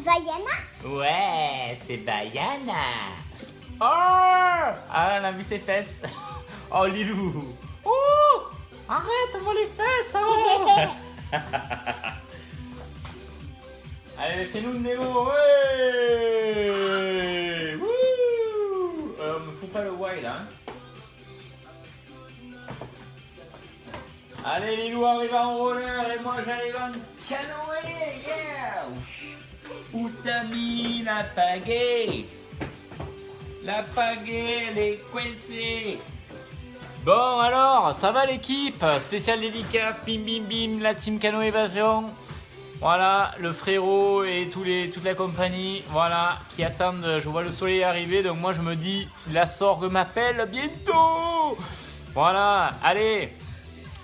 Vaiana? Ouais, c'est Vaiana. Oh, ah, on a vu ses fesses. Oh, Lilou. Oh, arrête, on voit les fesses. Oh. Allez, fais-nous une démo. Ouais. Wouh. Me fous pas le wild, hein. Allez, Lilou arrive en roller et moi j'arrive en canoë. Yeah. Où t'as mis la pagaie? La pagaie, elle est coincée. Bon alors, ça va l'équipe? Spécial dédicace, bim bim bim, la team Cano Évasion. Voilà, le frérot et toute la compagnie, voilà, qui attendent. Je vois le soleil arriver, donc moi je me dis, la sorgue m'appelle bientôt. Voilà, allez,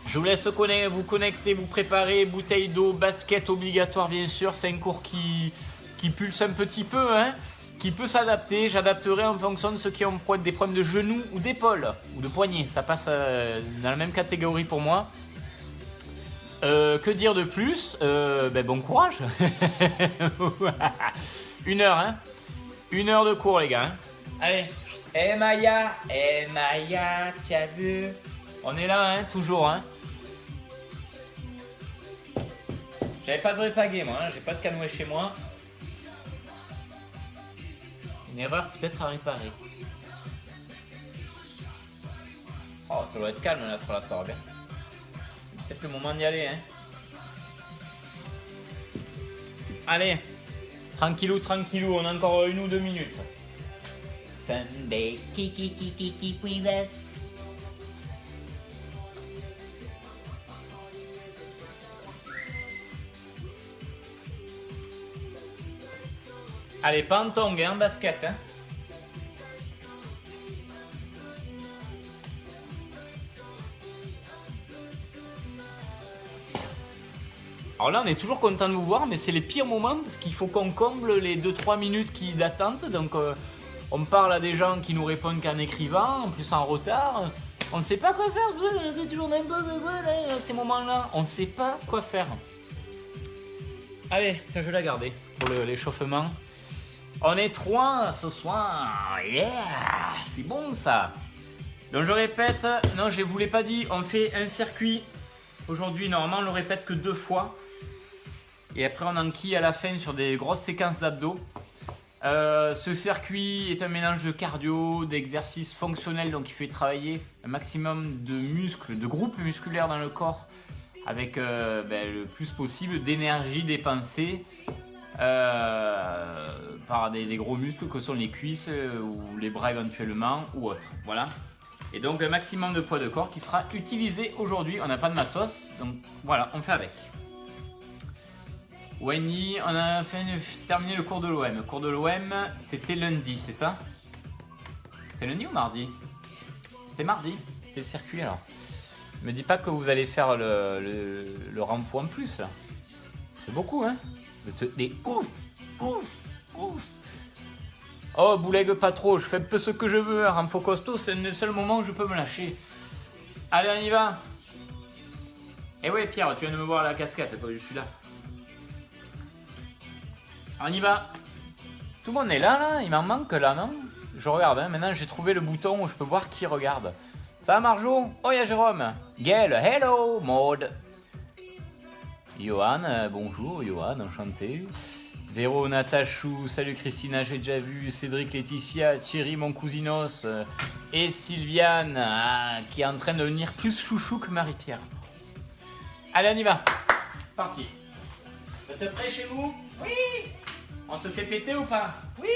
je vous laisse vous connecter, vous préparer, bouteille d'eau, basket obligatoire bien sûr. C'est un cours qui pulse un petit peu, hein, qui peut s'adapter. J'adapterai en fonction de ceux qui ont des problèmes de genoux ou d'épaule ou de poignet. Ça passe dans la même catégorie pour moi. Que dire de plus? Bon courage. 1 heure, hein. 1 heure de cours, les gars. Hein. Allez. Maya, tu as vu? On est là, hein, toujours, hein. J'avais pas de vrai pagaie, moi, hein. J'ai pas de canoë chez moi. Une erreur peut-être à réparer. Oh, ça doit être calme là sur la sorgue. C'est peut-être le moment d'y aller, hein. Allez, tranquillou, tranquillou, on a encore 1 ou 2 minutes. Sunday, kiki, puides. Allez, pas en tongue, hein, en basket, hein. Alors là, on est toujours content de vous voir, mais c'est les pires moments parce qu'il faut qu'on comble les 2-3 minutes d'attente. Donc, on parle à des gens qui nous répondent qu'en écrivant, en plus en retard. On ne sait pas quoi faire. C'est toujours un peu ces moments-là. On ne sait pas quoi faire. Allez, je vais la garder pour l'échauffement. On est 3 ce soir. Yeah, c'est bon ça. Donc je répète, non, je ne vous l'ai pas dit, on fait un circuit. Aujourd'hui, normalement, on le répète que 2 fois. Et après, on enquille à la fin sur des grosses séquences d'abdos. Ce circuit est un mélange de cardio, d'exercices fonctionnels. Donc, il fait travailler un maximum de muscles, de groupes musculaires dans le corps. Avec le plus possible d'énergie dépensée par des gros muscles que sont les cuisses ou les bras éventuellement ou autres. Voilà. Et donc un maximum de poids de corps qui sera utilisé aujourd'hui. On n'a pas de matos, donc voilà, on fait avec. Wendy, on a terminé le cours de l'OM. Le cours de l'OM, c'était lundi, c'est ça? C'était lundi ou mardi? C'était mardi, c'était le circuit alors. Ne me dis pas que vous allez faire le renfort en plus. C'est beaucoup, hein? Des ouf. Oh, boulegue pas trop, je fais un peu ce que je veux. Un renfort costaud, c'est le seul moment où je peux me lâcher. Allez, on y va. Eh ouais, Pierre, tu viens de me voir à la casquette, je suis là. On y va. Tout le monde est là, il m'en manque là, non? Je regarde, hein. Maintenant j'ai trouvé le bouton où je peux voir qui regarde. Ça va, Marjo? Oh, il y a Jérôme. Gaël, hello, Maud. Johan, bonjour, Johan, enchanté. Véro, Natachou, salut Christina, j'ai déjà vu. Cédric, Laetitia, Thierry, mon cousinos. Et Sylviane, qui est en train de devenir plus chouchou que Marie-Pierre. Allez, on y va. C'est parti. Vous êtes prêts chez vous? Oui. On se fait péter ou pas? Oui.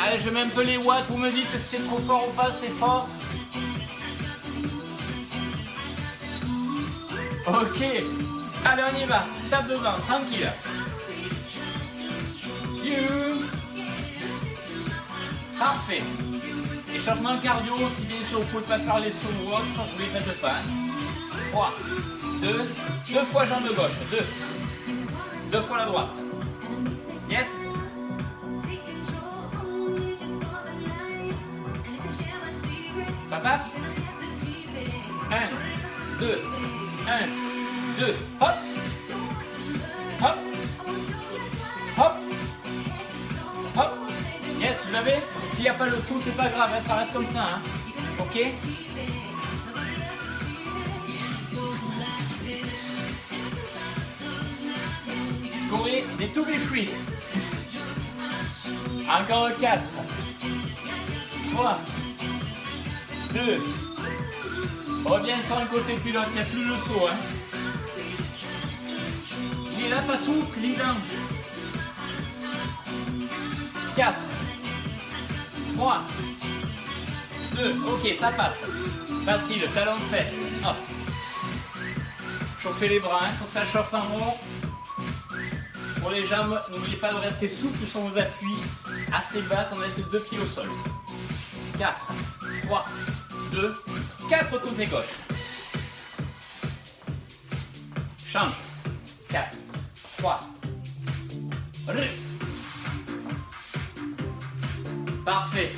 Allez, je mets un peu les watts, vous me dites si c'est trop fort ou pas, c'est fort. Ok. Allez, on y va. Tape devant, tranquille. Parfait. Et changement de cardio, si bien sûr vous ne pouvez pas faire les sauts ou autre, vous les faites pas. 3, 2 fois jambe gauche, 2 fois la droite. Yes. Ça passe. 1, 2, 1, 2, hop. Hop. Hop. Hop. Yes, vous l'avez? S'il n'y a pas le sou, c'est pas grave, hein, ça reste comme ça. Hein. Ok? Courez des to be free. Encore 4. 3. 2. Reviens sur le côté pilote, il n'y a plus le saut. Hein. Il est là, pas tout, client. 4. 3. 2. Ok, ça passe. Facile, talon de fesse. Hop. Chauffez les bras, il faut que ça chauffe en haut. Pour les jambes, n'oubliez pas de rester souple sur vos appuis, assez bas quand vous êtes 2 pieds au sol. 4, 3, 2, 4 côté gauche. Change. 4, 3. Parfait.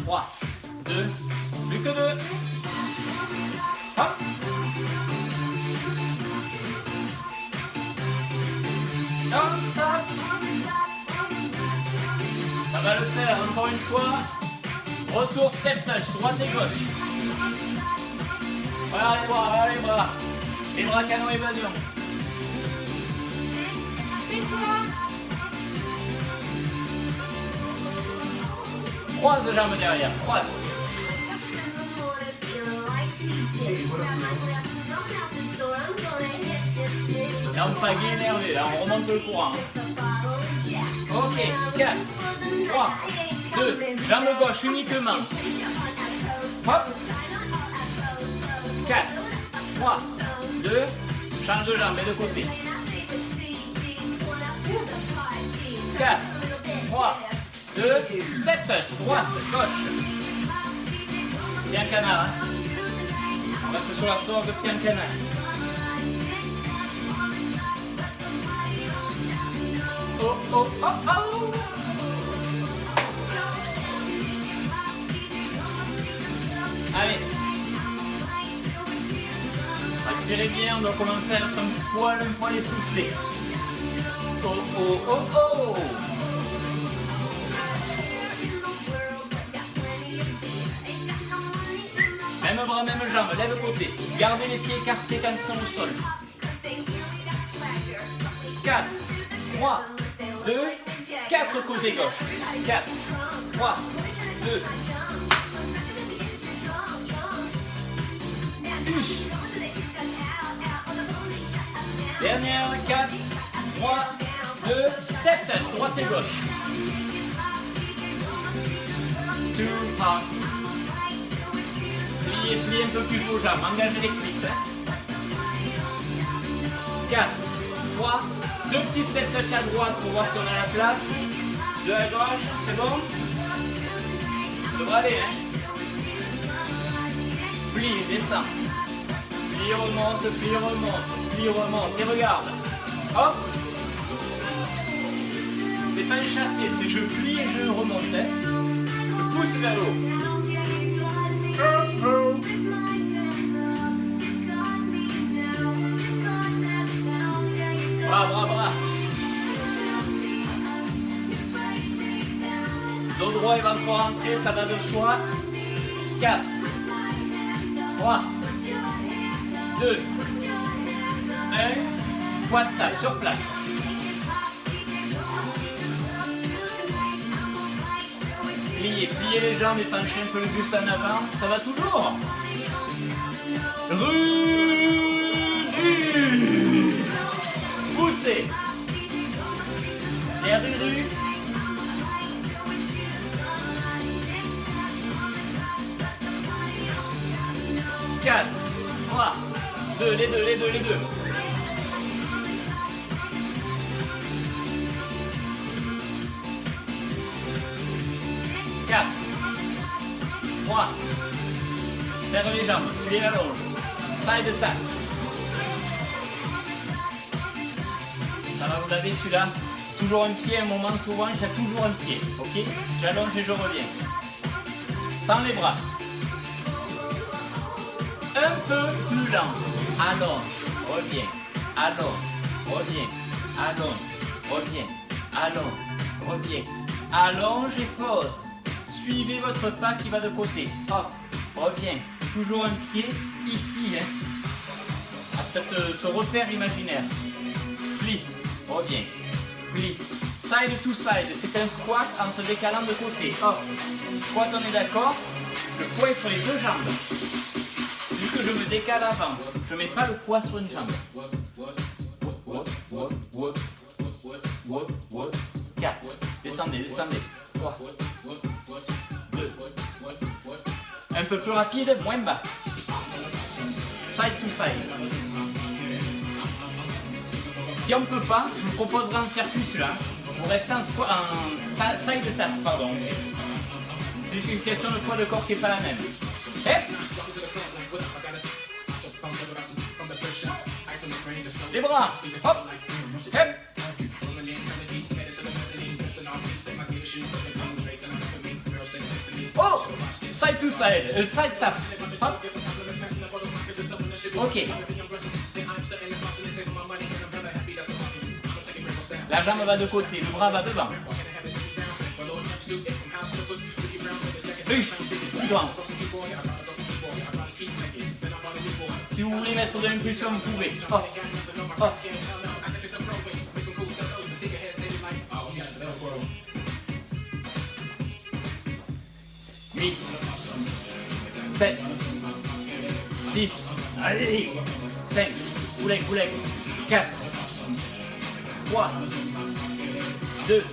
3, 2, plus que 2. Hop. Non-stop. Ça va le faire encore une fois. Retour step touch, droite et gauche. Voilà les bras, voilà les bras. Les bras canon et badion. Croise de jambes derrière, croise. Là on pagaie énervé, là on remonte le courant. Ok, 4, 3, 2, jambe gauche uniquement. Hop. 4, 3, 2, change de jambe et de côté. 4, 3, 2, step touch, droite, gauche. Bien canard, hein. On reste sur la sorte de pied en canard. Oh, oh, oh, oh. Allez. Respirez bien, on doit commencer à être un poil essoufflé. Oh, oh, oh, oh. Même bras, même jambe, lève côté. Gardez les pieds écartés quand ils sont au sol. 4, 3, 2, 4 côté gauche. 4, 3, 2. Push. Dernière, 4, 3, 2, step touch, droite et gauche. 2 hearts. Pliez un peu plus vos jambes, engagez les cuisses. Hein. 4, 3, 2 petits step touch à droite pour voir si on a la place. 2 à gauche, c'est bon? Ça devrait aller, hein? Plie, descend. Plie, remonte, plie, remonte, plie, remonte. Et regarde. Hop. C'est pas un chassé, c'est je plie et je remonte. Hein. Je pousse vers le haut. Bras, bras, bras. Dos droit, il va encore rentrer, ça va de soi. 4, 3, 2, 1. Squat table sur place. Pliez, pliez les jambes et penchez un peu le buste en avant. Ça va toujours. Poussez. Et ruru. 4, 3, 2, les deux. 4, 3, serre les jambes, plie la longe, side tap. Ça va vous laver celui-là. Toujours un pied, un moment souvent, j'ai toujours un pied. Ok? J'allonge et je reviens. Sans les bras. Un peu plus lent. allonge, reviens, allonge, reviens, allonge, reviens, allonge, reviens, allonge et pause. Suivez votre pas qui va de côté. Hop, reviens. Toujours un pied ici, hein, à ce repère imaginaire. Plie, reviens, plie. Side to side, c'est un squat en se décalant de côté. Hop, squat, on est d'accord. Le poids est sur les deux jambes. Vu que je me décale avant, je ne mets pas le poids sur une jambe. 4, descendez, descendez. 3, 2, un peu plus rapide, moins bas. Side to side. Si on ne peut pas, je vous proposerai un circuit celui-là. Vous restez en side tap, pardon. C'est juste une question de poids de corps qui n'est pas la même. Hep. Les bras, hop, hep. Oh, side to side, side tap, hop. Ok. La jambe va de côté, le bras va devant. Plus grand. Si vous voulez mettre de l'impulsion, vous pouvez. Hop, hop. 8, 7, 6, allez, 5, boulet, 4, 3, 2,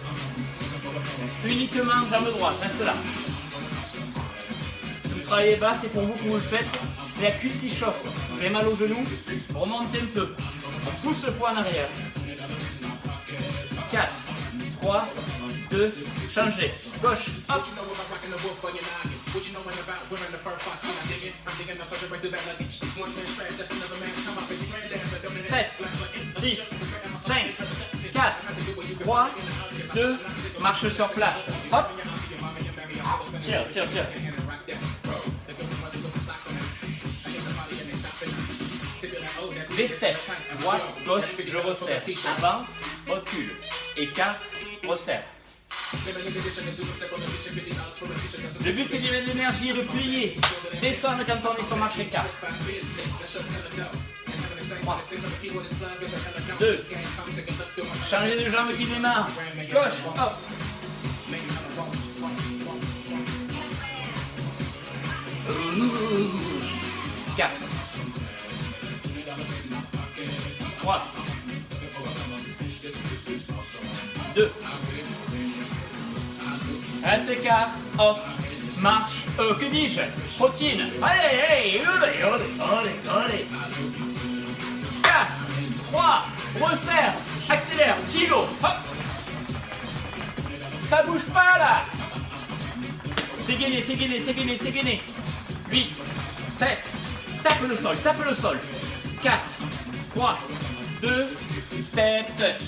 uniquement jambe droite, reste là. Si vous travaillez bas, c'est pour vous que vous le faites, c'est la cuisse qui chauffe. Vous avez mal au genou, remontez un peu, on pousse le poids en arrière. 4, 3, 2, changez, gauche, hop. 7, 6, 5, 4, 3, 2, marche sur place. Hop. Tire. Les steps, droite, gauche, je resserre. Avance, recule, écarte, resserre. Le but c'est d'y mettre de l'énergie et de plier. Descendre quand on est sur marche écart. 3, 2, changer de jambe qui démarre. Gauche, hop. 4, 3, 2, reste écart, hop, marche, que dis-je, routine, allez, 4, 3, resserre, accélère, kilo, hop, ça bouge pas là, c'est gainé, 8, 7, tape le sol, 4, 3, 2, step touch.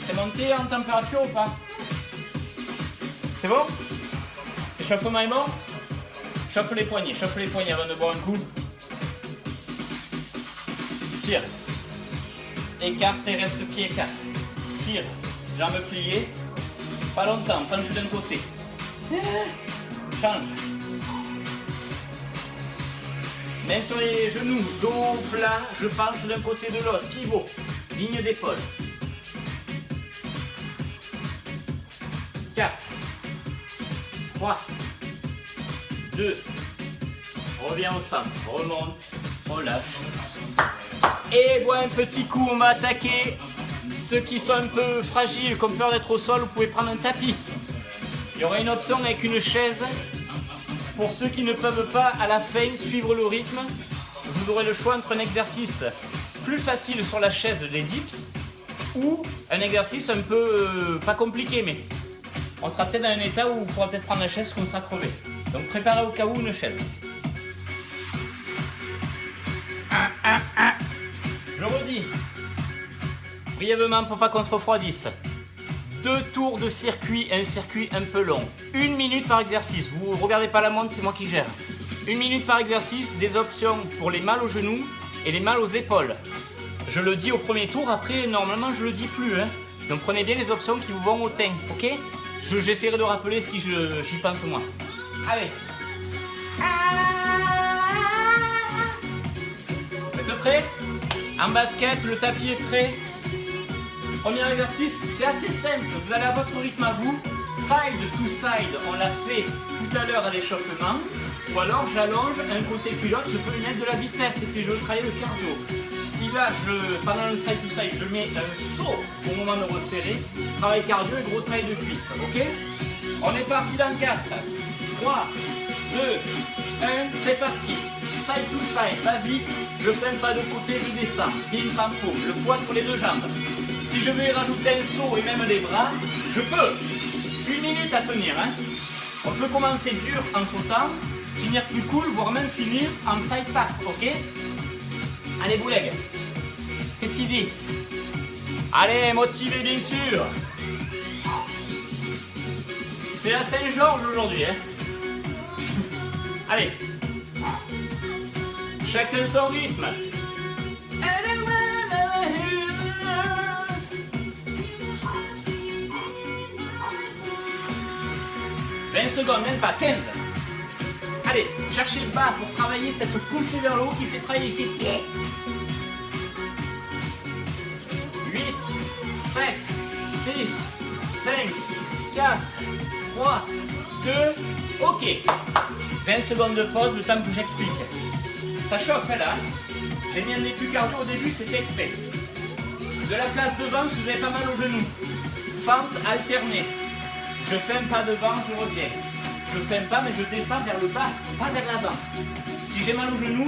C'est monté en température ou pas? C'est bon? L'échauffement est bon? Chauffe les poignets avant de boire un coup. Tire. Écarte et reste pied écarte. Tire. Jambes pliées. Pas longtemps, penche d'un côté. Change. Main sur les genoux, dos plat, je penche d'un côté de l'autre. Pivot. Ligne d'épaule. 4, 3, 2, reviens au centre, remonte, relâche. Et voilà un petit coup, on va attaquer ceux qui sont un peu fragiles, qui ont peur d'être au sol, vous pouvez prendre un tapis. Il y aura une option avec une chaise. Pour ceux qui ne peuvent pas à la fin suivre le rythme, vous aurez le choix entre un exercice plus facile sur la chaise, les dips, ou un exercice un peu pas compliqué, mais on sera peut-être dans un état où il faudra peut-être prendre la chaise qu'on sera crevé. Donc préparez au cas où une chaise. Je redis, brièvement pour pas qu'on se refroidisse. 2 tours de circuit, un circuit un peu long. 1 minute par exercice. Vous regardez pas la montre, c'est moi qui gère. 1 minute par exercice, des options pour les mal aux genoux et les mal aux épaules. Je le dis au premier tour, après normalement je le dis plus. Hein. Donc prenez bien les options qui vous vont au teint, ok? J'essaierai de rappeler si j'y pense moi. Allez. Vous êtes prêts? En basket, le tapis est prêt. Premier exercice, c'est assez simple. Vous allez à votre rythme à vous. Side to side, on l'a fait tout à l'heure à l'échauffement. Ou alors j'allonge un côté culotte, je peux lui mettre de la vitesse et c'est je veux travailler le cardio. Si là, pendant le side to side, je mets un saut au moment de resserrer, travail cardio et gros travail de cuisse, ok? On est parti dans 4, 3, 2, 1, c'est parti. Side to side, vas-y, je fais un pas de côté, je descends, pim pam poum, le poids sur les deux jambes. Si je veux y rajouter un saut et même les bras, je peux. 1 minute à tenir, hein. On peut commencer dur en sautant, finir plus cool, voire même finir en side pack, ok? Allez, Bouleg. Qu'est-ce qu'il dit? Allez, motivé bien sûr. C'est la Saint-Georges aujourd'hui, hein. Allez. Chacun son rythme. 20 secondes, même pas 15. Allez, cherchez le bas pour travailler cette poussée vers le haut qui fait travailler les fessiers. 8, 7, 6, 5, 4, 3, 2, ok. 20 secondes de pause, le temps que j'explique. Ça chauffe là. J'ai mis un début cardio au début, c'était exprès. De la place devant si vous avez pas mal au genou. Fente alternée. Je fais un pas devant, je reviens. Je fais un pas mais je descends vers le bas, pas vers l'avant. Si j'ai mal au genou,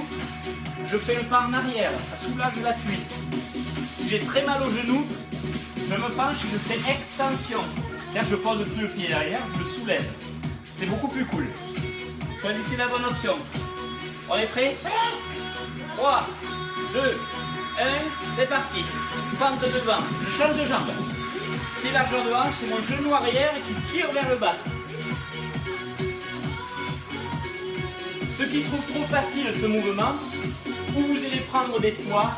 je fais un pas en arrière, ça soulage la cuisse. Si j'ai très mal au genou, je me penche et je fais extension. C'est-à-dire je pose plus le pied derrière, je le soulève. C'est beaucoup plus cool. Choisissez la bonne option. On est prêts? 3, 2, 1, c'est parti. Fente devant, je change de jambe. C'est largeur de hanche, c'est mon genou arrière qui tire vers le bas. Ceux qui trouvent trop facile ce mouvement, ou vous allez prendre des poids,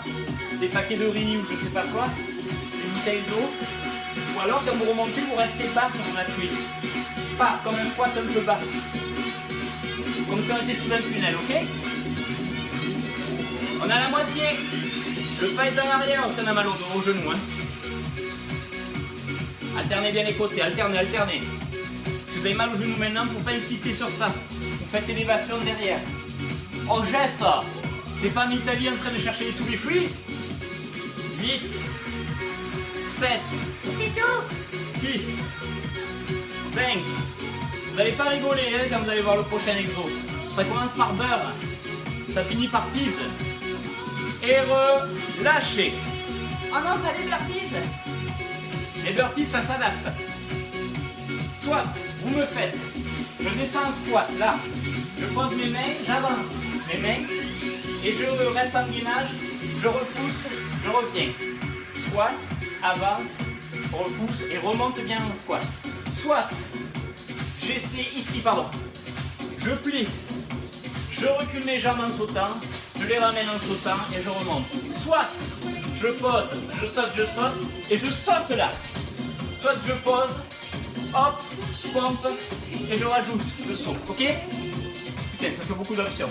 des paquets de riz ou je sais pas quoi, des bouteilles d'eau, ou alors quand vous remontez, vous restez bas sur mon appui. Pas comme un squat un peu bas. Comme si on était sous un tunnel, ok? On a la moitié. Le pas est en arrière, on a mal au genou. Hein. Alternez bien les côtés, alternez, alternez. Si vous avez mal au genou maintenant, il ne faut pas insister sur ça. Vous faites élévation derrière. On geste ça. C'est pas en Italie en train de chercher les to be free. 8, 7, 6, 5. Vous n'allez pas rigoler hein, quand vous allez voir le prochain exo. Ça commence par beurre. Ça finit par pise. Et relâchez. Oh non, pas les burpees. Les burpees, ça s'adapte. Soit, vous me faites, je descends en squat, là, je pose mes mains, j'avance mes mains, et je reste en gainage, je repousse, je reviens. Squat, avance, repousse, et remonte bien en squat. Soit, j'essaie ici, pardon, je plie, je recule mes jambes en sautant, je les ramène en sautant, et je remonte. Soit, je pose, je saute, et je saute là. Soit je pose, hop, pompe, et je rajoute le saut, ok? Putain, ça fait beaucoup d'options.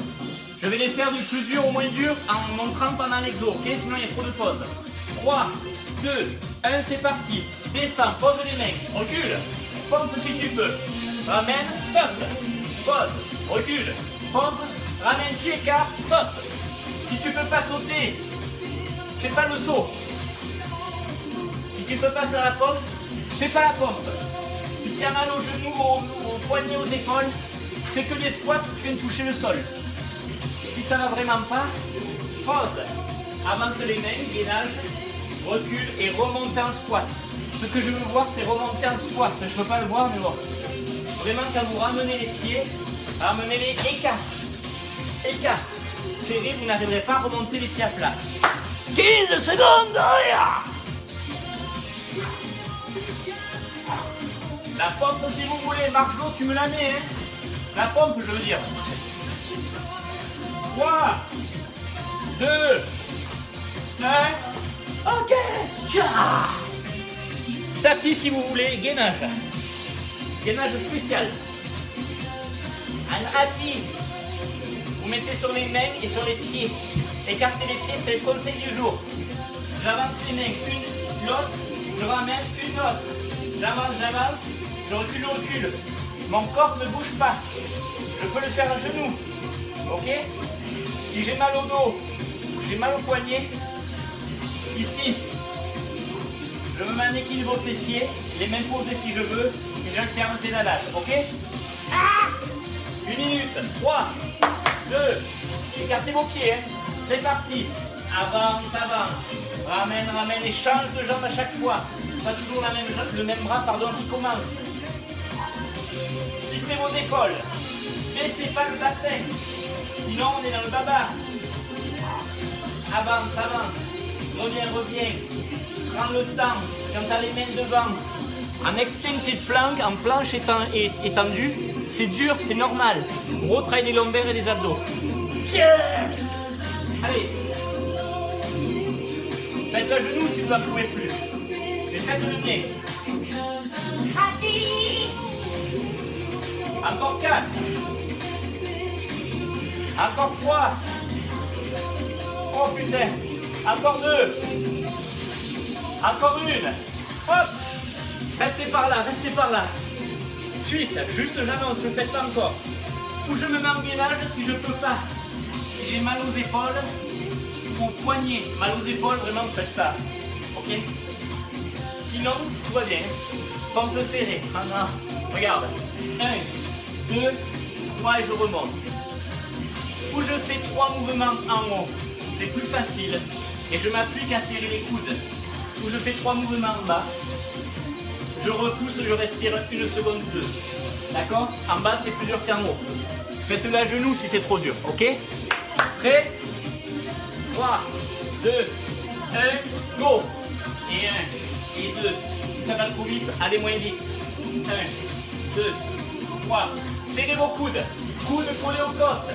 Je vais les faire du plus dur au moins dur en montrant pendant l'exo, ok? Sinon il y a trop de pauses. 3, 2, 1, c'est parti. Descends, pose les mains, recule, pompe si tu peux. Ramène, saute, pose, recule, pompe, ramène, pied, écart, saute. Si tu peux pas sauter, fais pas le saut. Si tu peux pas faire la pompe, fais pas la pompe. Si tu as mal aux genoux, aux poignets, aux épaules, fais que des squats où tu viens de toucher le sol. Si ça va vraiment pas, pose. Avance les mains, gainage, recule et remonte en squat. Ce que je veux voir, c'est remonter en squat. Je ne peux pas le voir, mais bon. Vraiment, quand vous ramenez les pieds, ramenez-les écart. Écart. Serré, vous n'arriverez pas à remonter les pieds à plat. 15 secondes, derrière. La pompe si vous voulez, Marjo, tu me la mets, hein. La pompe, je veux dire. 3, 2, 1. Ok. Tcha. Tapis si vous voulez, gainage. Gainage spécial. Un tapis. Vous mettez sur les mains et sur les pieds. Écartez les pieds, c'est le conseil du jour. J'avance les mains, une, l'autre, je ramène une autre. J'avance, je recule. Mon corps ne bouge pas. Je peux le faire à genoux. Ok? Si j'ai mal au dos, j'ai mal au poignet, ici, je me mets en équilibre au fessier, les mains posées si je veux, et j'alterne le pédalage. Ok? Une minute. 3, 2, écartez vos pieds. Hein. C'est parti. Avance. Ramène et change de jambe à chaque fois. Pas toujours le même bras qui commence. Fixez vos épaules. Baissez pas le bassin. Sinon on est dans le baba. Avance. Reviens. Prends le temps. Quand tu as les mains devant. En extended plank, en planche étendue, c'est dur, c'est normal. Retravaille les lombaires et les abdos. Allez. Faites-le à genoux si vous n'en pouvez plus. Mais faites-le bien. Encore 4. Encore 3. Oh putain. Encore 2. Encore 1. Hop. Restez par là. Suite, juste j'annonce, ne le faites pas encore. Ou je me mets en gainage si je ne peux pas. Si j'ai mal aux épaules, au poignet, mal aux épaules, vraiment vous faites ça. Ok? Sinon, tout va bien. Pompe serrée. Maintenant, regarde. 1, 2, 3 et je remonte. Ou je fais 3 mouvements en haut. C'est plus facile. Et je m'appuie qu'à serrer les coudes. Ou je fais 3 mouvements en bas. Je repousse, je respire 1 seconde ou 2. D'accord? En bas, c'est plus dur qu'en haut. Faites-le à genoux si c'est trop dur. Ok? Prêt? 3, 2, 1, go! Et 1, et 2. Si ça va trop vite, allez moins vite. 1, 2, 3. Serrez vos coudes. Coudes collés aux côtes.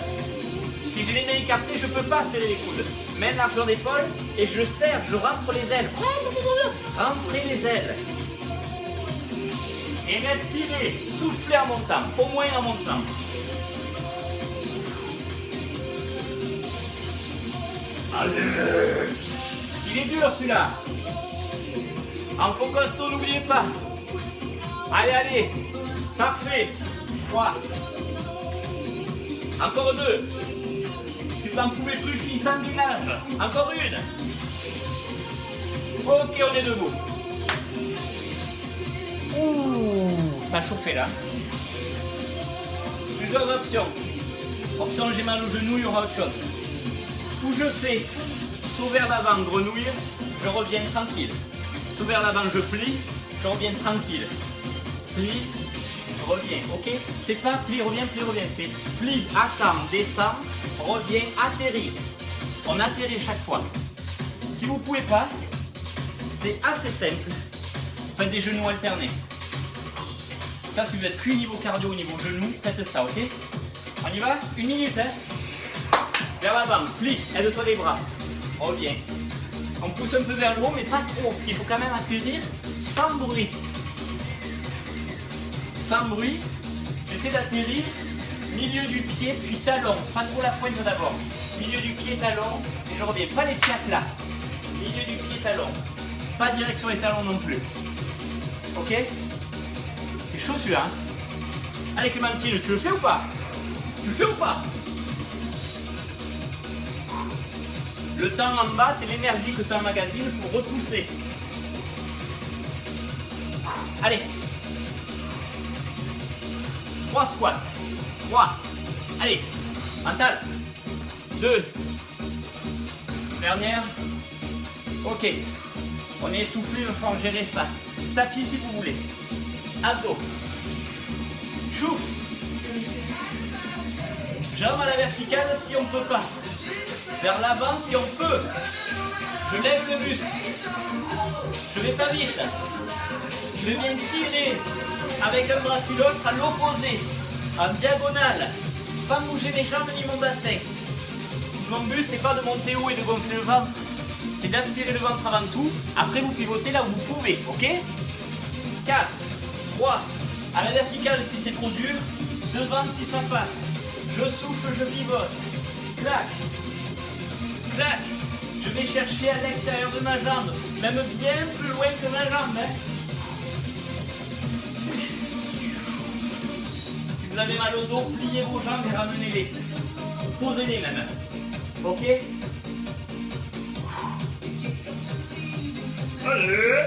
Si j'ai les mains écartées, je ne peux pas serrer les coudes. Main largeur d'épaule et je serre, je rentre les ailes. Rentrez les ailes. Et respirez, soufflez en montant, au moins en montant. Allez. Il est dur celui-là. En faux costaud, n'oubliez pas. Allez. Parfait. 3. Encore 2. Si vous n'en pouvez plus, finissez en gainage. Encore 1. Ok, on est debout. Ouh, ça a chauffé là. Plusieurs options. Option j'ai mal au genou, il y aura autre chose. Où je fais saut vers l'avant, grenouille, je reviens tranquille. Saut vers l'avant, je plie, je reviens tranquille. Plie, reviens, ok? C'est pas plie, reviens, c'est plie, attends, descend, reviens, atterrit. On atterrit chaque fois. Si vous ne pouvez pas, c'est assez simple. Faites des genoux alternés. Ça, si vous êtes plus niveau cardio, niveau genou, faites ça, ok? On y va? 1 minute, hein? Vers l'avant, plie, aide-toi les bras. Reviens. On pousse un peu vers le haut, mais pas trop, parce qu'il faut quand même atterrir sans bruit. Sans bruit, j'essaie d'atterrir milieu du pied, puis talon. Pas trop la pointe d'abord. Milieu du pied, talon, et je reviens. Pas les pieds à plat. Milieu du pied, talon. Pas direction les talons non plus. Ok? C'est chaud celui-là. Hein? Allez Clémentine, tu le fais ou pas? Tu le fais ou pas? Le temps en bas, c'est l'énergie que tu emmagasines pour repousser. Allez. 3 squats. 3. Allez. Mental. 2. Dernière. Ok. On est essoufflé, il faut en gérer ça. Tapis si vous voulez. Abdos. Chouf. Jambes à la verticale si on ne peut pas. Vers l'avant si on peut. Je lève le muscle. Je vais pas vite. Je viens tirer avec un bras puis l'autre à l'opposé. En diagonale. Sans bouger mes jambes ni mon bassin. Mon but, c'est pas de monter haut et de gonfler le ventre. C'est d'aspirer le ventre avant tout. Après, vous pivotez là où vous pouvez, ok? 4, 3, à la verticale si c'est trop dur, devant si ça passe. Je souffle, je pivote. Clac, clac. Je vais chercher à l'extérieur de ma jambe, même bien plus loin que ma jambe. Hein. Si vous avez mal au dos, pliez vos jambes et ramenez-les. Posez-les même. Ok? Allez!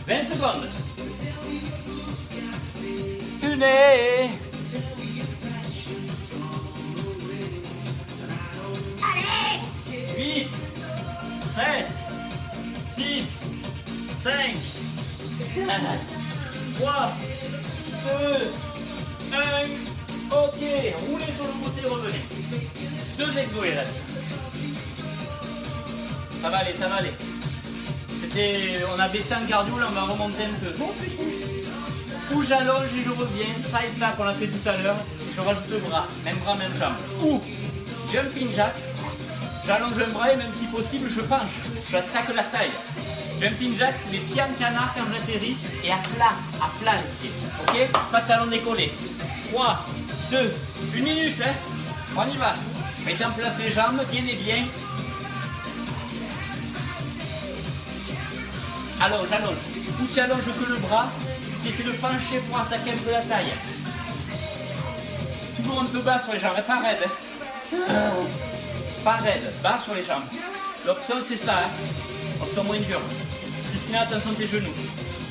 20 secondes. Tenez! 8, 7, 6, 5, 4, 3, 2, 1. Ok, roulez sur le côté, revenez. 2 exos là. Ça va aller, ça va aller. On a baissé en cardio, là on va remonter un peu. Ou j'allonge et je reviens, side tap, on l'a fait tout à l'heure, et je rajoute le bras, même jambe. Ou jumping jack, j'allonge un bras et même si possible je penche, j'attaque la taille. Jumping jack, c'est les pieds en canard quand j'atterris et à plat les pieds. Ok? Pas de talon décollé. 3, 2, 1 minute, hein? On y va. Mettez en place les jambes, bien et bien. Allonge. Ou tu allonges que le bras, tu essaies de pencher pour attaquer un peu la taille. Toujours un peu bas sur les jambes, pas raide. Hein. Pas raide, bas sur les jambes. L'option c'est ça, hein. Option moins dure. Christina, attention tes genoux.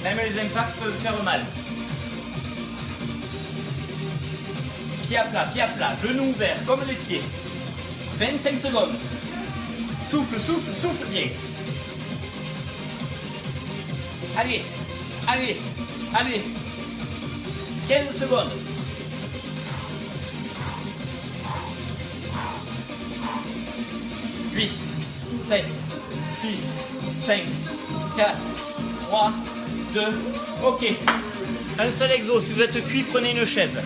Même les impacts peuvent faire mal. Pied à plat, genoux ouverts, comme les pieds. 25 secondes. Souffle bien. Allez. 15 secondes. Huit, 7, 6, 5, 4, 3, 2, ok. Un seul exo, si vous êtes cuit, prenez une chaise.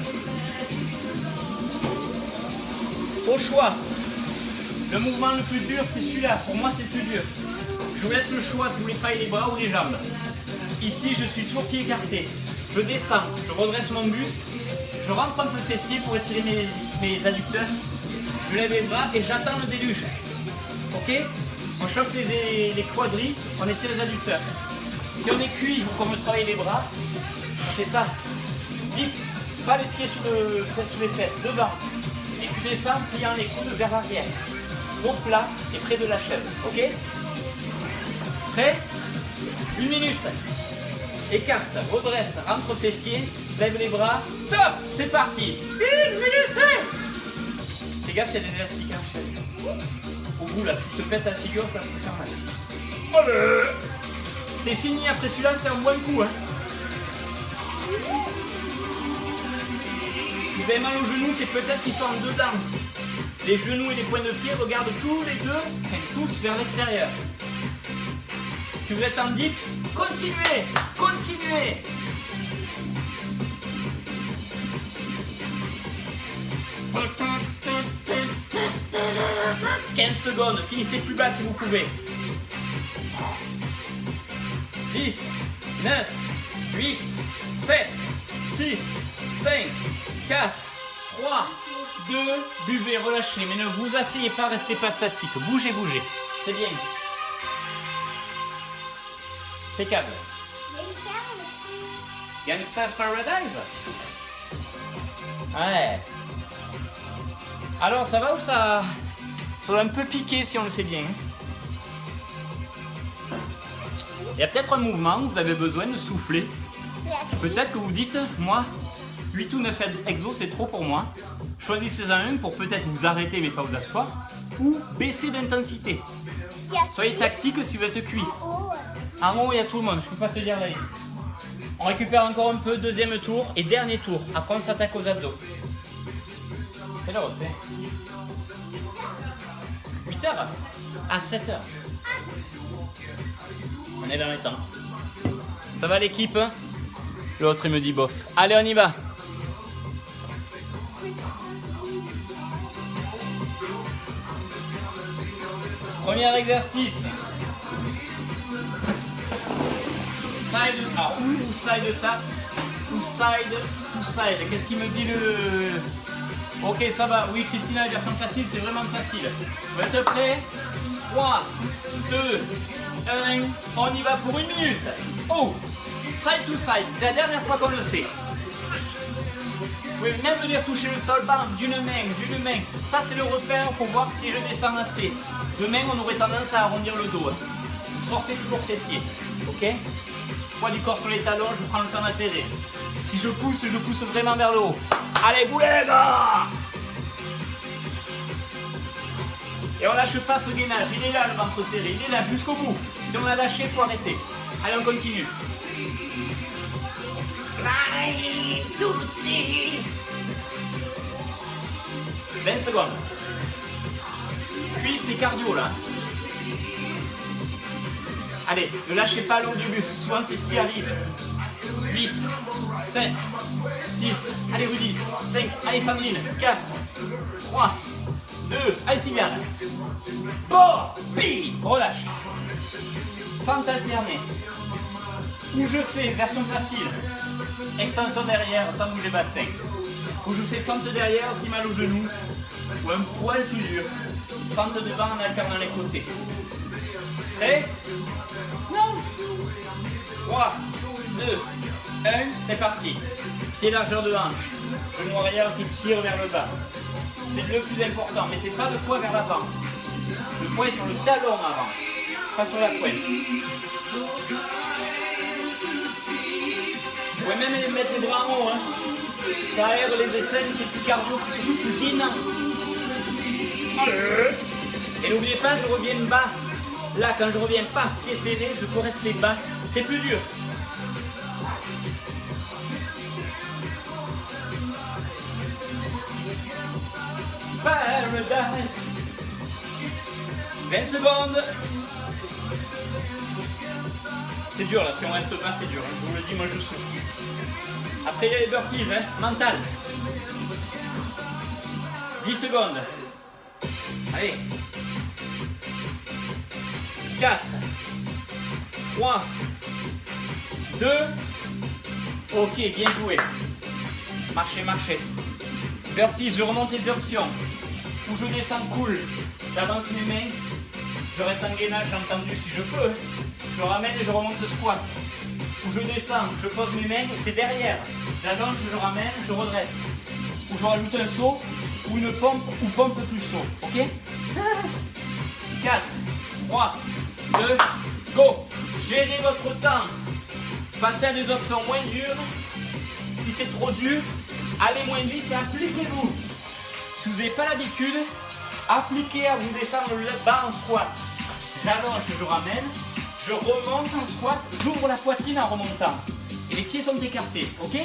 Au choix, le mouvement le plus dur, c'est celui-là. Pour moi, c'est le plus dur. Je vous laisse le choix si vous voulez travailler les bras ou les jambes. Ici, je suis toujours pied écarté. Je descends, je redresse mon buste, je rentre un peu le fessier pour étirer mes adducteurs. Je lève les bras et j'attends le déluge. Ok? On chauffe les quadris, on étire les adducteurs. Si on est cuit ou qu'on veut travailler les bras, on fait ça. Dips, pas les pieds sous les fesses, devant. Et tu descends, pliant les coudes vers l'arrière. Au plat et près de la chaise. Ok? Prêt? 1 minute. Écarte, redresse, rentre fessier, lève les bras. Top! C'est parti! 1 minute! Fais gaffe, il y a des élastiques en chaise. Au bout là, si tu te pètes la figure, ça peut faire mal. Allez! C'est fini, après celui-là, c'est un bon coup. Hein. Si vous avez mal aux genoux, c'est peut-être qu'ils sont en dedans. Les genoux et les points de pied regardent tous les deux, tous vers l'extérieur. Si vous êtes en dips, continuez! 15 secondes, finissez plus bas si vous pouvez. 10, 9, 8, 7, 6, 5, 4, 3, 2, buvez, relâchez, mais ne vous asseyez pas, restez pas statique, bougez, c'est bien. Impeccable. Gangsta's Paradise. Ouais. Alors ça va ou ça va un peu piquer si on le fait bien. Il y a peut-être un mouvement où vous avez besoin de souffler. Peut-être que vous dites, moi, 8 ou 9 exos c'est trop pour moi. Choisissez-en un pour peut-être vous arrêter mais pas vous asseoir. Ou baisser d'intensité. Soyez tactique si vous êtes cuit. En haut, il y a tout le monde, je ne peux pas te dire la liste. On récupère encore un peu, deuxième tour et dernier tour. Après, on s'attaque aux abdos. Quelle heure on fait? 8h? À 7h. On est dans les temps. Ça va l'équipe? L'autre, il me dit bof. Allez, on y va. Premier exercice. Side, alors ou side tap, ou side to side. Qu'est-ce qu'il me dit le... Ok, ça va. Oui, Christina, la version facile, c'est vraiment facile. Vous êtes prêts? 3, 2, 1, on y va pour 1 minute. Oh, side to side, c'est la dernière fois qu'on le fait. Vous pouvez même venir toucher le sol, bam, d'une main. Ça, c'est le repère pour voir si je descends assez. De main, on aurait tendance à arrondir le dos. Vous sortez toujours fessier, ok? Poids du corps sur les talons, je prends le temps d'atterrir. Si je pousse vraiment vers le haut. Allez, boulez les gars! Et on lâche pas ce gainage, il est là le ventre serré, il est là jusqu'au bout. Si on l'a lâché, il faut arrêter. Allez, on continue. 20 secondes. Cuisse et cardio là. Allez, ne lâchez pas l'eau du bus, souvent c'est ce qui arrive. 8, 7, 6, allez Rudy, 5, allez Sandrine, 4, 3, 2, allez Sylviane. Bon, pi, relâche. Fente alternée. Où je fais, version facile, extension derrière sans bouger bassin. Où je fais fente derrière, si mal au genou, ou un poil plus dur. Fente devant en alternant les côtés. Prêt? Non. 3, 2, 1, c'est parti. Pied largeur de hanche. Genou arrière qui tire vers le bas. C'est le plus important. Mettez pas de poids vers l'avant. Le poids est sur le talon avant, pas sur la pointe. Vous pouvez même mettre les bras en haut. Hein. Ça aère les aisselles, c'est plus cardio, c'est surtout plus gainant. Et n'oubliez pas, je reviens bas. Là, quand je reviens pas pied serré, je peux rester bas. C'est plus dur. Paradise. 20 secondes. C'est dur là, si on reste pas, c'est dur. Je vous le dis, moi je souffre. Après, il y a les burpees, hein, mental. 10 secondes. Allez. 4, 3, 2. Ok, bien joué. Marchez, marchez. Burpees, je remonte les options. Où je descends cool. J'avance mes mains. Je reste en gainage, entendu, si je peux. Je ramène et je remonte le squat. Où je descends, je pose mes mains et c'est derrière. J'allonge, je ramène, je redresse. Où je rajoute un saut, ou une pompe, ou pompe plus saut. Ok? 4, 3, 2, go! Gérez votre temps. Passez à des options moins dures. Si c'est trop dur, allez moins vite et appliquez-vous. Si vous n'avez pas l'habitude, appliquez à vous descendre le bas en squat. J'allonge, je ramène. Je remonte en squat, j'ouvre la poitrine en remontant. Et les pieds sont écartés, ok?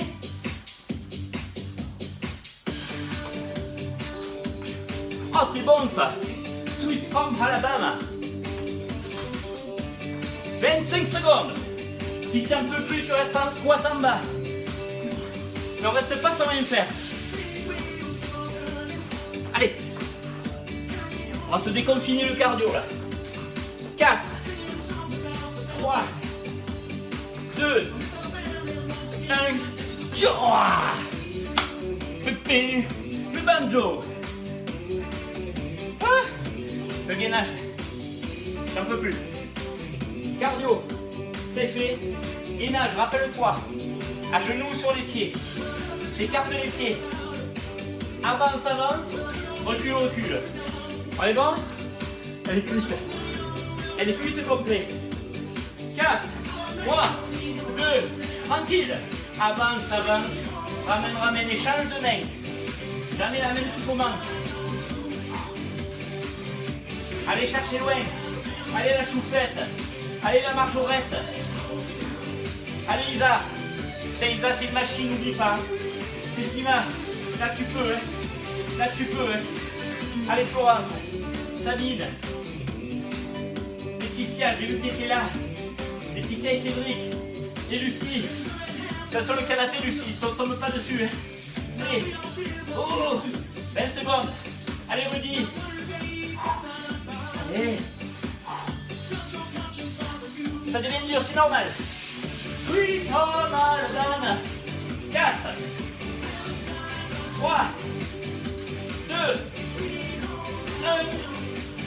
Oh, c'est bon ça! Sweet Home Alabama. 25 secondes. Si tu n'en peux plus, tu restes en squat en bas. Ne reste pas sans rien faire. Allez. On va se déconfiner le cardio là. 4, 3, 2, 1, tchoua! Pépé, le banjo. Ah, le gainage. J'en peux plus. Cardio, c'est fait. Gainage, rappelle-toi. À genoux sur les pieds. Écarte les pieds. Avance, avance. Recule, recule. On est bon? Elle est cuite. Elle est cuite complète. 4, 3, 2, tranquille. Avance, avance. Ramène, ramène. Échange de main. Jamais la main qui commence. Allez chercher loin. Allez la chouffette. Allez la marjorette. Allez Isa. Isa, c'est une machine, n'oublie pas. Christina, là tu peux. Hein. Là tu peux. Hein. Allez Florence. Sabine. Laetitia, j'ai vu qu'elle était là. Laetitia et Cédric. Et Lucie. Ça sur le canapé, Lucie. Tombe pas dessus. Hein. Allez. Oh, 20 secondes. Allez, Rudy. Allez. Ça devient dur, c'est normal. Sweet home Alabama. 4, 3, 2,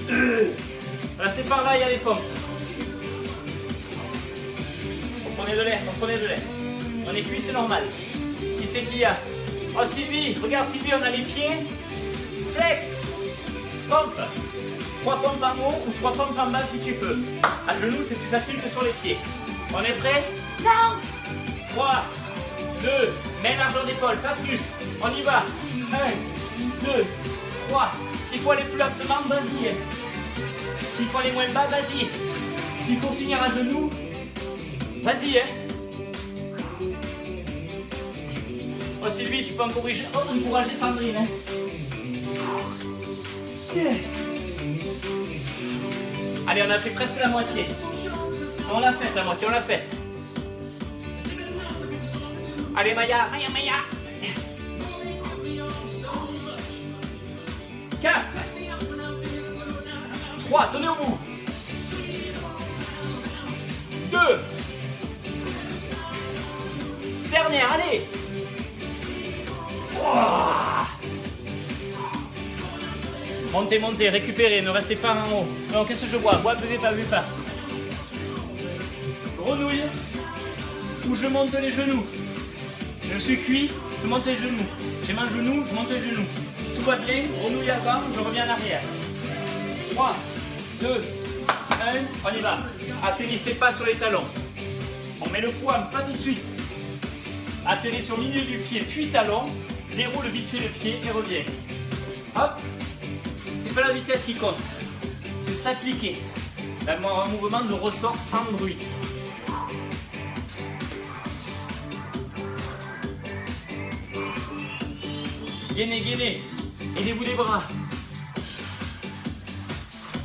1. Restez par là, il y a les pompes. Reprenez de l'air, reprenez de l'air. On est cuit, c'est normal. Qui c'est qu'il y a? Oh Sylvie, regarde Sylvie, on a les pieds. Flex. Pompe. 3 pompes en haut ou 3 pompes en bas si tu peux. À genoux, c'est plus facile que sur les pieds. On est prêt? Non. 3, 2, main largeur d'épaule, pas plus. On y va. 1, 2, 3. S'il faut aller plus lentement, vas-y. S'il faut aller moins bas, vas-y. S'il faut finir à genoux, vas-y. Hein. Oh Sylvie, tu peux encourager Sandrine. Hein. Allez, on a fait presque la moitié. On l'a fait la moitié, on l'a fait. Allez Maya, Maya. 4, 3, tenez au bout. 2, dernière, allez. Montez, montez, récupérez, ne restez pas en haut. Non, qu'est-ce que je bois? Bois, buvez pas. Grenouille, ou je monte les genoux. Je suis cuit, je monte les genoux. J'ai mon genou, je monte les genoux. Tout va bien, grenouille avant, je reviens en arrière. 3, 2, 1, on y va. Atterrissez pas sur les talons. On met le poids, pas tout de suite. Atterrissez sur le milieu du pied, puis talon. Déroule vite fait le pied et reviens. Hop. C'est pas la vitesse qui compte. C'est s'appliquer. D'avoir un mouvement de ressort sans bruit. Gainez. Aidez-vous des bras.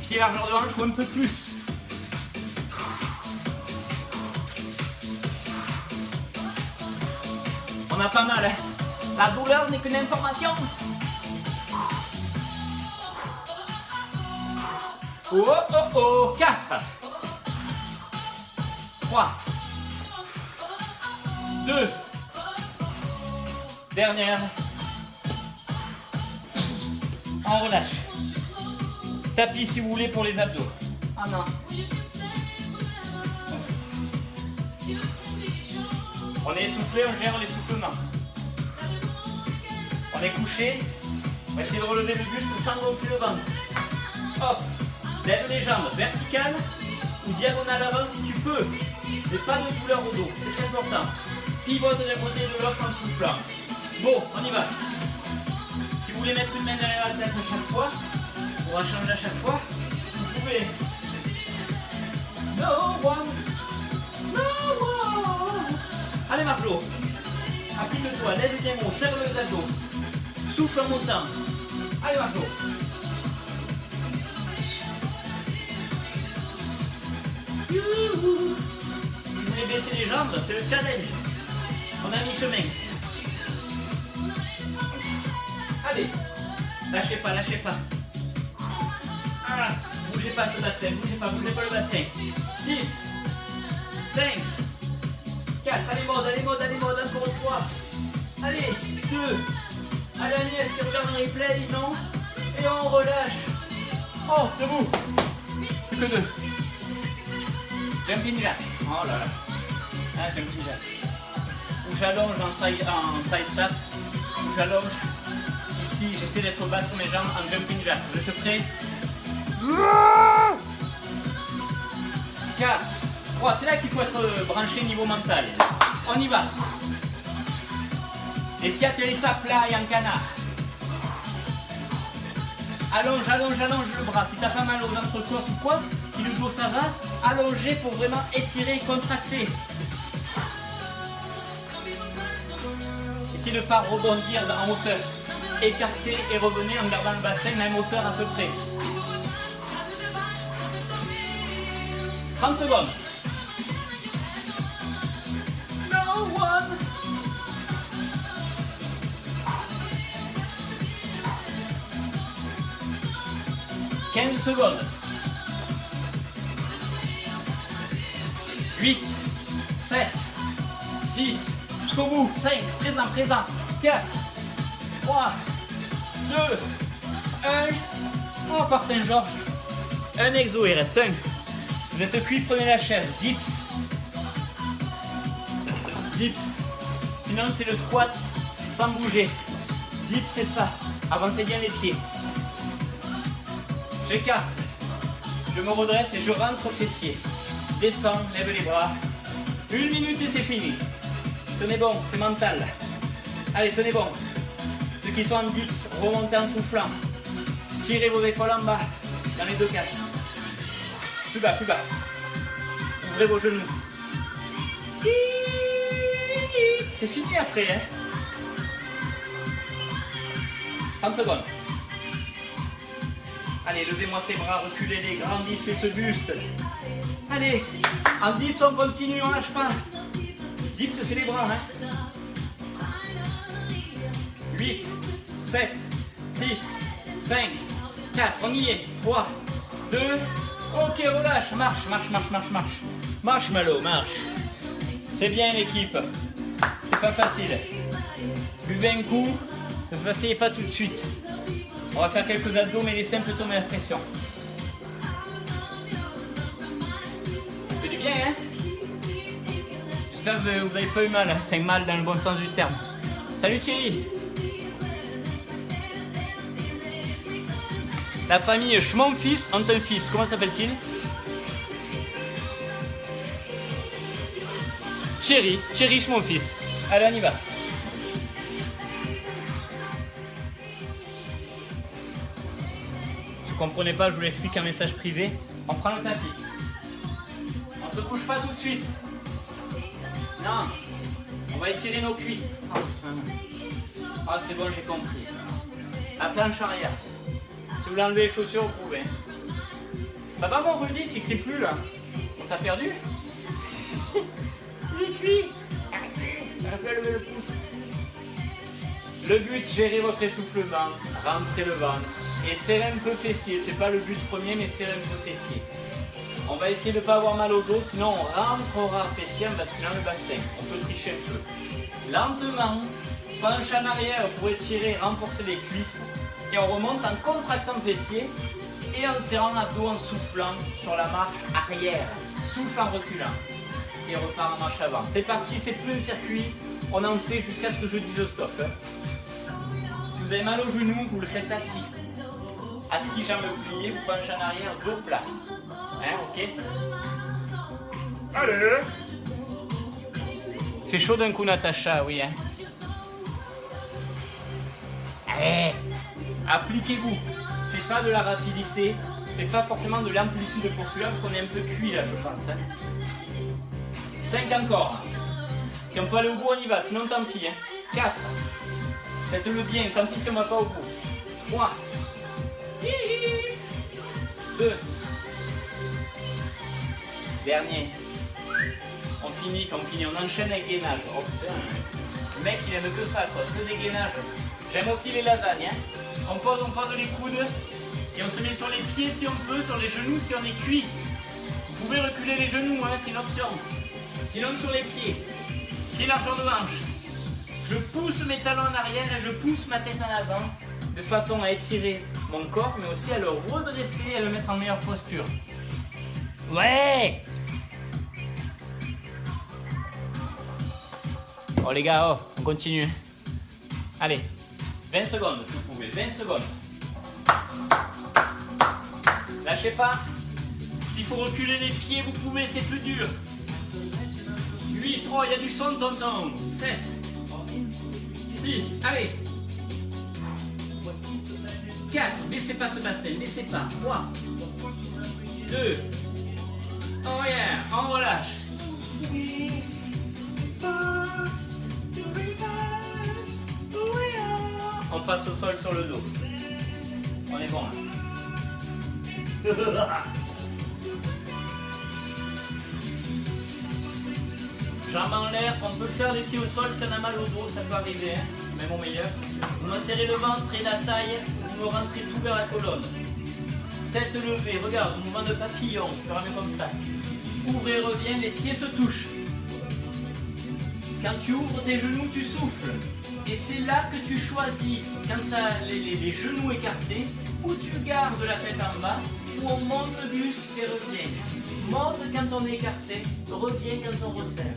Pied largeur de hanche ou un peu plus. On a pas mal, hein. La douleur n'est qu'une information. Oh. 4, 3, 2, dernière. On relâche. Tapis si vous voulez pour les abdos. Ah non. On est essoufflé, on gère l'essoufflement. On est couché. On va essayer de relever le buste sans gonfler le ventre. Hop. Lève les jambes verticales ou diagonales avant si tu peux. Mais pas de douleur au dos, c'est important. Pivote d'un côté et de l'autre en soufflant. Bon, on y va. Si vous voulez mettre une main derrière la tête à chaque fois, on va changer à chaque fois. Vous pouvez. No one. Allez Marlo. Applique-toi, lève bien haut, serre le abdos. Souffle en montant. Allez Marlo. Vous voulez baisser les jambes, c'est le challenge. On a mi-chemin. Allez, lâchez pas. Ah, bougez pas ce bassin, bougez pas le bassin. 6, 5, 4, allez mode, encore 3. Allez, 2. Allez Agnès qui regarde le replay, non. Et on relâche. Oh, debout. Plus que 2. Jumping jack. Oh là là. Ah, jumping jack. Ou j'allonge en side tap. Ou j'allonge. Ici, j'essaie d'être bas sur mes jambes en jumping jack. Vous êtes prêts? 4, 3. C'est là qu'il faut être branché niveau mental. On y va. Les pieds atterrissent à plat et en canard. Allonge le bras. Si t'as pas mal aux entrecorps ou quoi, si le dos ça va, allongez pour vraiment étirer et contracter. Essayez de ne pas rebondir en hauteur. Écartez et revenez en gardant le bassin même hauteur à peu près. 30 secondes. No one. 15 secondes. 8, 7, 6, jusqu'au bout, 5, présent, 4, 3, 2, 1, oh par Saint-Georges, un exo, il reste un. Vous êtes cuit, prenez la chaise, dips, dips, sinon c'est le squat sans bouger, dips c'est ça, avancez bien les pieds, j'écarte, je me redresse et je rentre au fessier, descends, lève les bras, 1 minute et c'est fini, tenez bon, c'est mental, allez tenez bon, ceux qui sont en dips, remontez en soufflant, tirez vos épaules en bas, dans les deux cas, plus bas, ouvrez vos genoux, c'est fini après, hein. 30 secondes. Allez, levez-moi ces bras, reculez-les, grandissez ce buste. Allez, en dips on continue, on lâche pas. Dips c'est les bras, hein. 8, 7, 6, 5, 4, on y est. 3, 2, ok, relâche, marche. Marshmallow, marche. C'est bien l'équipe. C'est pas facile. Buvez un coup, ne vous asseyez pas tout de suite. On va faire quelques abdos, mais laissez un peu tomber la pression. Ça fait du bien, hein? J'espère que vous n'avez pas eu mal, hein? Enfin, mal dans le bon sens du terme. Salut Thierry! La famille Schmonfils ont un fils, comment s'appelle-t-il? Thierry Schmonfils. Allez, on y va. Si vous ne comprenez pas, je vous l'explique en message privé. On prend le tapis. On ne se couche pas tout de suite. Non. On va étirer nos cuisses. Ah, c'est bon, j'ai compris. La planche arrière. Si vous voulez enlever les chaussures, vous pouvez. Ça va mon Rudy, tu cries plus là? On t'a perdu? Il est cuit. Un peu lever le pouce. Le but, gérer votre essoufflement, rentrer le ventre et serrer un peu fessier. C'est pas le but premier, mais serrer un peu fessier. On va essayer de ne pas avoir mal au dos, sinon on rentrera fessier en basculant le bassin. On peut tricher un peu. Lentement, penche en arrière pour étirer, renforcer les cuisses. Et on remonte en contractant fessier et en serrant l'abdos en soufflant sur la marche arrière. Souffle en reculant. Et repart en marche avant. C'est parti, c'est plus un circuit. On en fait jusqu'à ce que je dise stop. Si vous avez mal au genou, vous le faites assis. Assis, jambes pliées, vous penchez en arrière, dos plat. Hein, ok? Allez! Fait chaud d'un coup, Natacha, oui. Hein. Allez! Appliquez-vous. C'est pas de la rapidité, c'est pas forcément de l'amplitude pour celui-là, parce qu'on est un peu cuit là, je pense. Hein. 5 encore. Si on peut aller au bout, on y va, sinon tant pis. Hein. 4. Faites-le bien, tant pis si on ne va pas au bout. 3. 2. Dernier. On finit, on enchaîne avec gainage. Oh putain, le mec il aime que ça, quoi, que des gainages. J'aime aussi les lasagnes. Hein. On pose les coudes et on se met sur les pieds si on peut, sur les genoux si on est cuit. Vous pouvez reculer les genoux, hein, c'est une option. Sinon sur les pieds, pieds largeur de hanche. Je pousse mes talons en arrière et je pousse ma tête en avant de façon à étirer mon corps mais aussi à le redresser et à le mettre en meilleure posture. Ouais! Oh les gars, oh, on continue. Allez, 20 secondes si vous pouvez, 20 secondes. Lâchez pas. S'il faut reculer les pieds, vous pouvez, c'est plus dur. 8, oh, il y a du son, tonton. 7, 6, allez. 4, baissez pas ce bassin, baissez pas. 3, 2, oh yeah, on relâche. On passe au sol sur le dos. On est bon là. Jambes en l'air, on peut faire les pieds au sol si on a mal au dos, ça peut arriver, hein, même au meilleur. Vous me serrez le ventre et la taille, vous me rentrez tout vers la colonne. Tête levée, regarde, mouvement de papillon, tu ramènes comme ça. Ouvre et reviens, les pieds se touchent. Quand tu ouvres tes genoux, tu souffles. Et c'est là que tu choisis, quand tu as les genoux écartés, où tu gardes la tête en bas, où on monte le buste et revient. Monte quand on est écarté, reviens quand on resserre.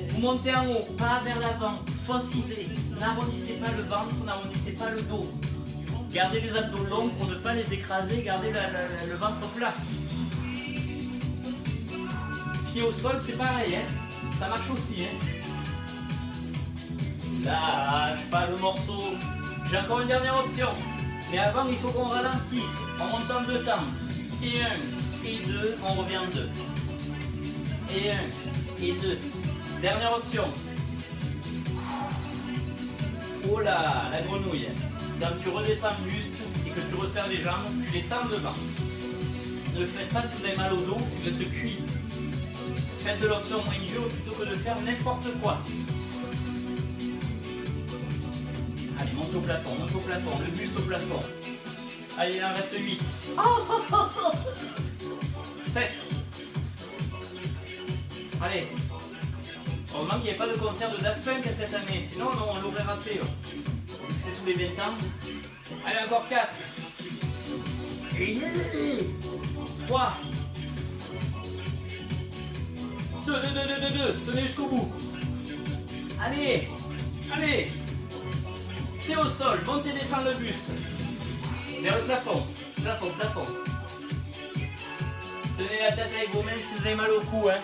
Vous montez en haut, pas vers l'avant, fausse idée. N'arrondissez pas le ventre, n'arrondissez pas le dos. Gardez les abdos longs pour ne pas les écraser, gardez le ventre plat. Pied au sol, c'est pareil, hein. Ça marche aussi. Hein. Lâche pas le morceau. J'ai encore une dernière option. Mais avant, il faut qu'on ralentisse. On monte en 2 temps. Et 1, et 2, on revient en 2. Et 1, et 2. Dernière option. Oh là, la grenouille. Quand tu redescends le buste et que tu resserres les jambes, tu les tends devant. Ne le faites pas si vous avez mal au dos, si vous êtes cuit. Faites de l'option moins dure plutôt que de faire n'importe quoi. Allez, monte au plafond, le buste au plafond. Allez, il en reste 8. 7. Allez. Heureusement qu'il n'y avait pas de concert de Daft Punk cette année, sinon on l'aurait raté. C'est tous les 20 ans. Allez, encore 4. 3. 2. Tenez jusqu'au bout. Allez. Allez. Pied au sol, montez, descendez le buste. Vers le plafond. Plafond. Tenez la tête avec vos mains si vous avez mal au cou. Hein.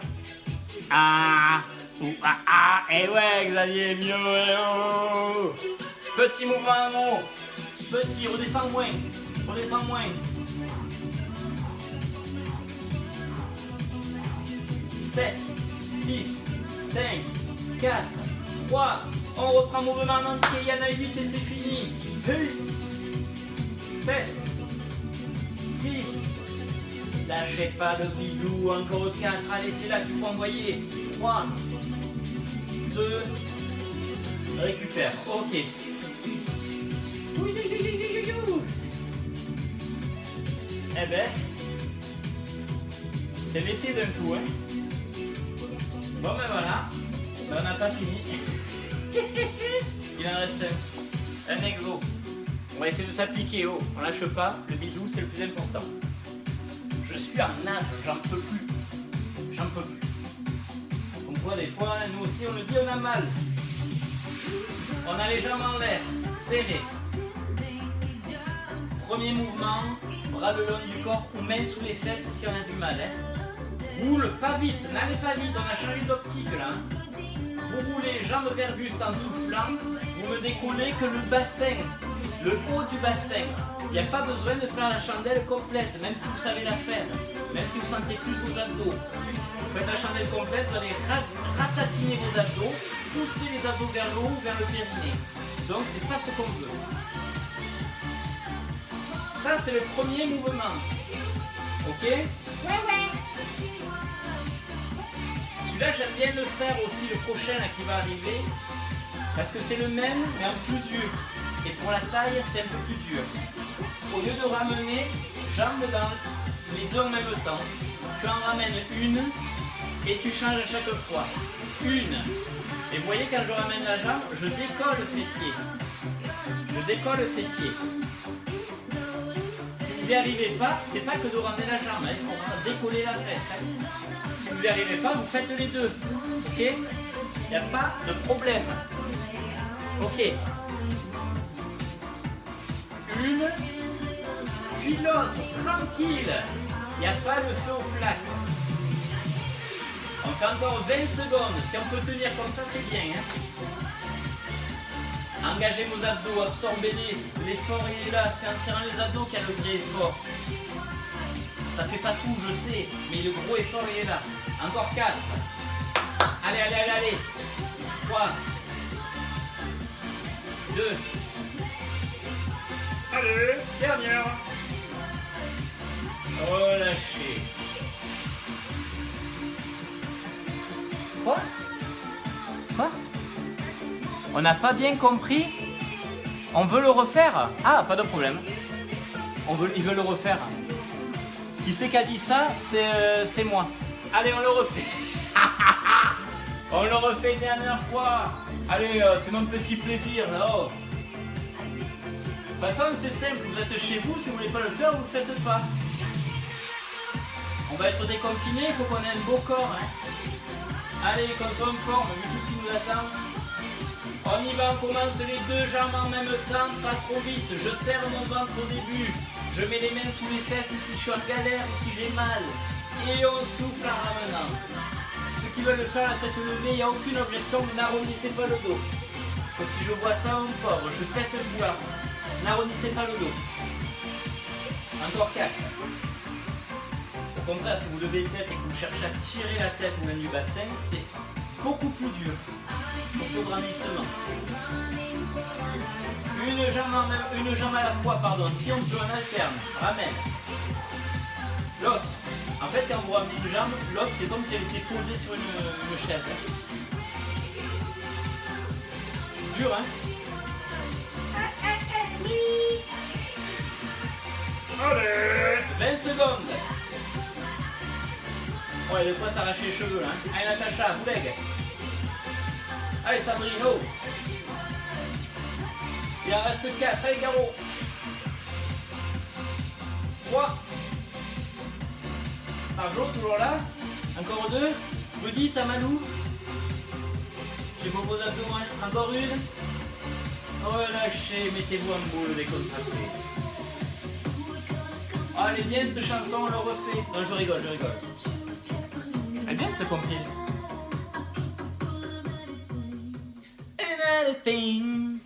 Et ouais, Xavier, mieux. Oh. Petit mouvement en haut. Petit, redescends moins. 7, 6, 5, 4, 3. On reprend mouvement en entier. Il y en a 8 et c'est fini. 7, 6. Lâchez pas le bidou. Encore 4. Allez, c'est là qu'il faut envoyer. 3, 2. Récupère. Ok. Eh ben, c'est l'été d'un coup, hein. Bon ben voilà, on n'a pas fini. Il en reste un exo. On va essayer de s'appliquer. Oh, on lâche pas, le bidou c'est le plus important. Je suis en nage, j'en peux plus. Donc quoi, des fois, nous aussi on le dit, on a mal. On a les jambes en l'air, serrées. Premier mouvement, bras le long du corps ou main sous les fesses si on a du mal. Hein. Roule pas vite, n'allez pas vite, on a changé d'optique là. Vous roulez jambes vers buste en soufflant, vous ne décollez que le bassin, le haut du bassin. Il n'y a pas besoin de faire la chandelle complète, même si vous savez la faire, même si vous sentez plus vos abdos. Vous faites la chandelle complète, vous allez ratatiner vos abdos, pousser les abdos vers le haut, vers le périnée. Donc c'est pas ce qu'on veut. Ça c'est le premier mouvement. Ok? Ouais. Celui-là j'aime bien le faire aussi, le prochain là, qui va arriver. Parce que c'est le même mais en plus dur. Et pour la taille c'est un peu plus dur. Au lieu de ramener jambes dans les deux en même temps, tu en ramènes une et tu changes à chaque fois. Une. Et vous voyez quand je ramène la jambe, je décolle le fessier. Si vous n'y arrivez pas, c'est pas que de ramener la jambe, il faut décoller la fesse. Hein. Si vous n'y arrivez pas, vous faites les deux. Ok? Il n'y a pas de problème. Ok. Une, puis l'autre, tranquille. Il n'y a pas le feu au flac. On fait encore 20 secondes. Si on peut tenir comme ça, c'est bien. Hein. Engagez vos abdos, absorbez-les. L'effort il est là. C'est en serrant les abdos qu'il y a le vrai effort. Ça fait pas tout, je sais. Mais le gros effort il est là. Encore 4. Allez. 3. 2. Allez, dernière. Relâchez. Quoi? On n'a pas bien compris? On veut le refaire? Ah, pas de problème. Il veut le refaire. Qui c'est qui a dit ça? C'est moi. Allez, on le refait. On le refait une dernière fois. Allez, c'est mon petit plaisir là. Oh. De toute façon, c'est simple, vous êtes chez vous, si vous ne voulez pas le faire, vous ne le faites pas. On va être déconfinés, il faut qu'on ait un beau corps. Hein. Allez, qu'on soit en forme, vu tout ce qui nous attend. On y va, on commence les deux jambes en même temps, pas trop vite. Je serre mon ventre au début. Je mets les mains sous les fesses si je suis en galère ou si j'ai mal. Et on souffle en ramenant. Ceux qui veulent faire la tête levée, il n'y a aucune objection, mais n'arrondissez pas le dos. Parce que si je vois ça, mon pauvre, je pète le bois. N'arrondissez pas le dos. Encore 4. Au contraire, si vous levez la tête et que vous cherchez à tirer la tête ou même du bassin, c'est beaucoup plus dur. Pour grandissement. Une jambe à la fois, pardon. Si on peut, on alterne. Ramène. L'autre. En fait, quand vous ramenez une jambe, l'autre, c'est comme si elle était posée sur une chaise. Dur, hein? Allez, 20 secondes. Ouais, de quoi s'arracher les cheveux, hein? Allez, Natacha, vous bègue. Allez, Sandrino. Il en reste 4. Allez, Garo. 3. Marjo, toujours là. Encore 2. Rudy, Tamalou. J'ai vos beaux abdos. Encore une. Relâchez, mettez-vous en boule, décontracté. Allez, bien cette chanson, on le refait. Non, je rigole. Elle est bien cette compil. Another thing.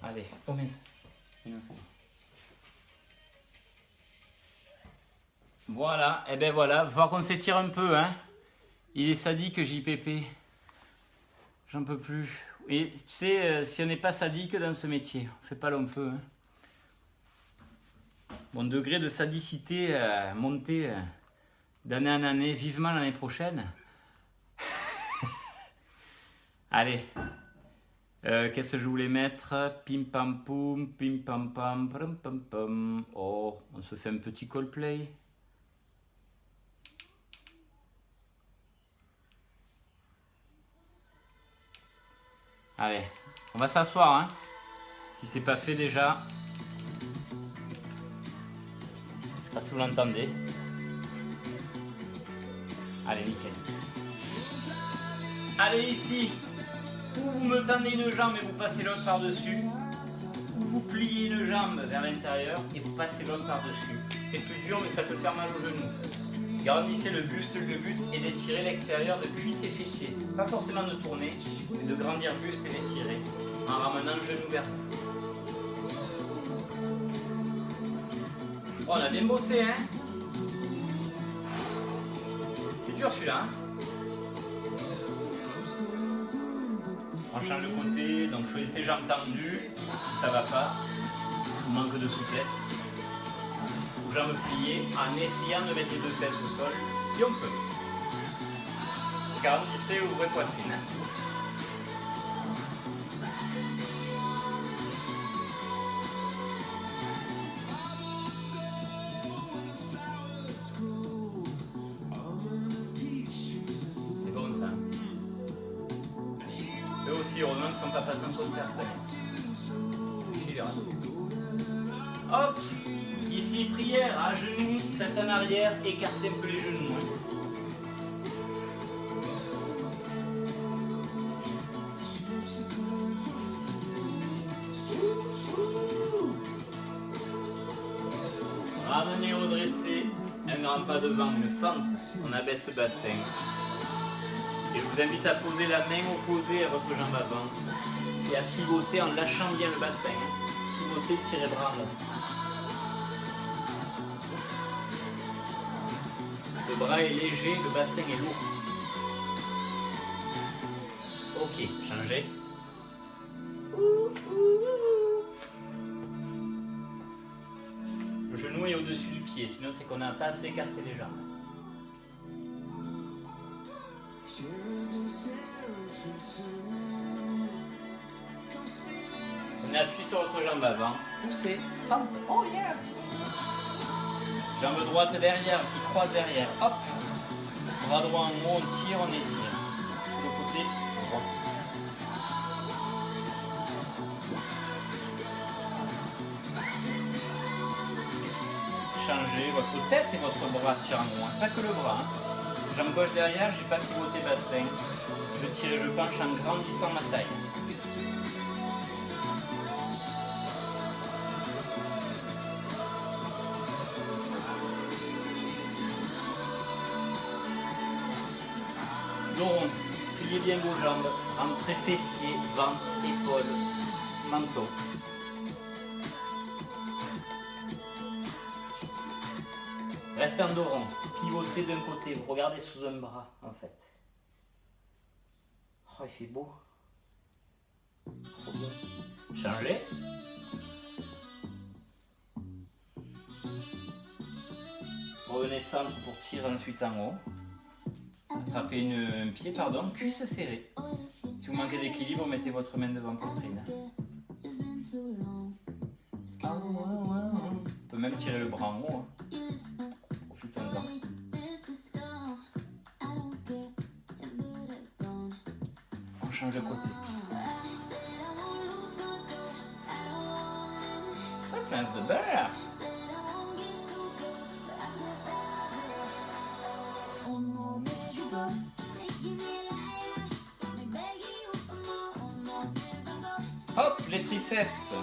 Allez, commence. Voilà, et ben voilà, il va falloir qu'on s'étire un peu, hein. Il est sadique, JPP. J'en peux plus. Et tu sais, si on n'est pas sadique dans ce métier, on fait pas long feu, hein. Mon degré de sadicité monté d'année en année, vivement l'année prochaine. Allez. Qu'est-ce que je voulais mettre? Pim pam poum, pim pam pam, pam pam pam. Oh, on se fait un petit Coldplay. Allez, on va s'asseoir, hein. Si c'est pas fait déjà. Je sais pas si vous l'entendez. Allez, nickel. Allez, ici. Ou vous me tendez une jambe et vous passez l'autre par-dessus. Ou vous pliez une jambe vers l'intérieur et vous passez l'autre par-dessus. C'est plus dur, mais ça peut faire mal aux genoux. Grandissez le buste, le but est d'étirer l'extérieur de cuisses et fessiers. Pas forcément de tourner, mais de grandir le buste et d'étirer en ramenant le genou vers vous. Oh, on a bien bossé, hein? C'est dur celui-là, hein? On change de côté, donc choisissez jambes tendues, si ça va pas, ou manque de souplesse. Ou jambes pliées, en essayant de mettre les deux fesses au sol, si on peut. Grandissez, ouvrez poitrine. Hein. C'est bon ça. Eux aussi, heureusement, ne sont pas passés en concert cette année. Chez les rats. Hop! Ici, prière, à genoux, face en arrière, écartez un peu les genoux. Hein. Ramenez, redressez, un grand pas devant, une fente, on abaisse le bassin. Et je vous invite à poser la main opposée à votre jambe avant et à pivoter en lâchant bien le bassin. Pivoter, tirez bras en haut. Le bras est léger, le bassin est lourd. Ok, changez. Le genou est au-dessus du pied, sinon c'est qu'on n'a pas assez écarté les jambes. Mais appuyez sur votre jambe avant. Poussez. Fente. Oh yeah. Jambe droite derrière, qui croise derrière. Hop. Bras droit en haut, on tire, on étire. Le côté droit. Changez votre tête et votre bras tirent en moins. Pas que le bras. Hein. Jambe gauche derrière, j'ai pas pivoté bassin. Je tire et je penche en grandissant ma taille. Dos rond, pliez bien vos jambes, rentrez fessiers, ventre, épaules, menton. Restez en dos rond, pivotez d'un côté, vous regardez sous un bras en fait. Oh, il fait beau. Trop bien. Changez. Revenez centre pour tirer ensuite en haut. Attrapez un pied, pardon, cuisse serrée. Si vous manquez d'équilibre, mettez votre main devant poitrine. On peut même tirer le bras en haut. Hein. Profitons-en. On change de côté. Prince de Bel-Air. Hop, les triceps.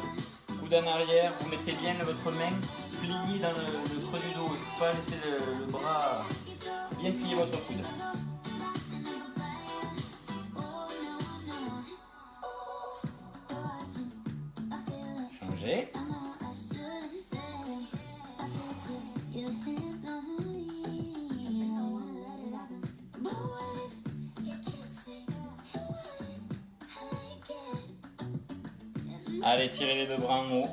Coude en arrière, vous mettez bien votre main pliée dans le creux du dos. Il ne faut pas laisser le bras bien plier votre coude. Changez. Allez, tirez les deux bras en haut,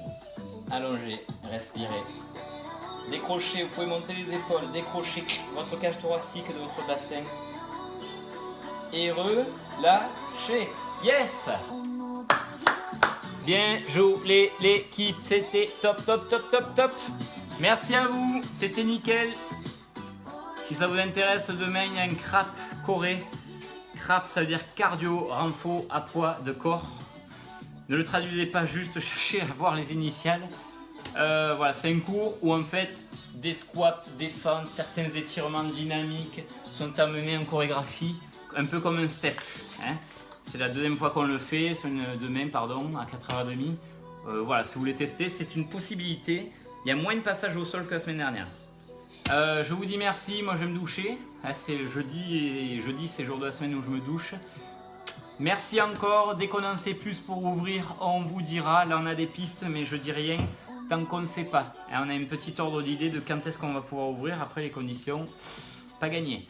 allongez, respirez. Décrochez, vous pouvez monter les épaules, décrochez votre cage thoracique de votre bassin. Et relâchez. Yes! Bien joué l'équipe, c'était top, top, top, top, top. Merci à vous, c'était nickel. Si ça vous intéresse, demain il y a un CRAP Corée. CRAP, ça veut dire cardio, renfort à poids de corps. Ne le traduisez pas juste, cherchez à voir les initiales. Voilà, c'est un cours où en fait des squats, des fentes, certains étirements dynamiques sont amenés en chorégraphie, un peu comme un step. Hein. C'est la deuxième fois qu'on le fait, demain pardon, à 4h30. Voilà, si vous voulez tester, c'est une possibilité. Il y a moins de passages au sol que la semaine dernière. Je vous dis merci, moi je vais me doucher. C'est jeudi et jeudi c'est le jour de la semaine où je me douche. Merci encore, dès qu'on en sait plus pour ouvrir, on vous dira. Là on a des pistes mais je dis rien tant qu'on ne sait pas. Et on a une petite ordre d'idée de quand est-ce qu'on va pouvoir ouvrir. Après les conditions, pas gagné.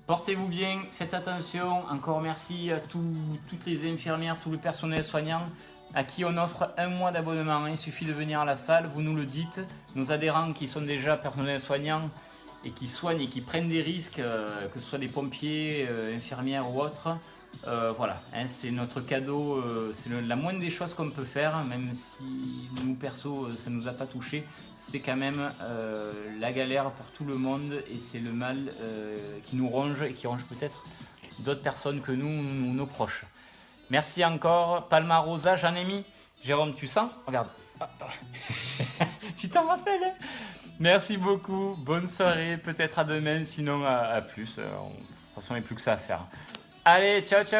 Portez-vous bien, faites attention. Encore merci à toutes les infirmières, tout le personnel soignant à qui on offre 1 mois d'abonnement. Il suffit de venir à la salle, vous nous le dites. Nos adhérents qui sont déjà personnel soignant et qui soignent et qui prennent des risques, que ce soit des pompiers, infirmières ou autres. Voilà, hein, c'est notre cadeau, c'est la moindre des choses qu'on peut faire, même si nous perso ça nous a pas touché, c'est quand même la galère pour tout le monde et c'est le mal qui nous ronge et qui ronge peut-être d'autres personnes que nous, nos proches. Merci encore, Palma Rosa, j'en ai mis. Jérôme, tu sens? Regarde. Tu t'en rappelles hein? Merci beaucoup, bonne soirée, peut-être à demain, sinon à plus. De toute façon, il n'y a plus que ça à faire. Allez, ciao, ciao.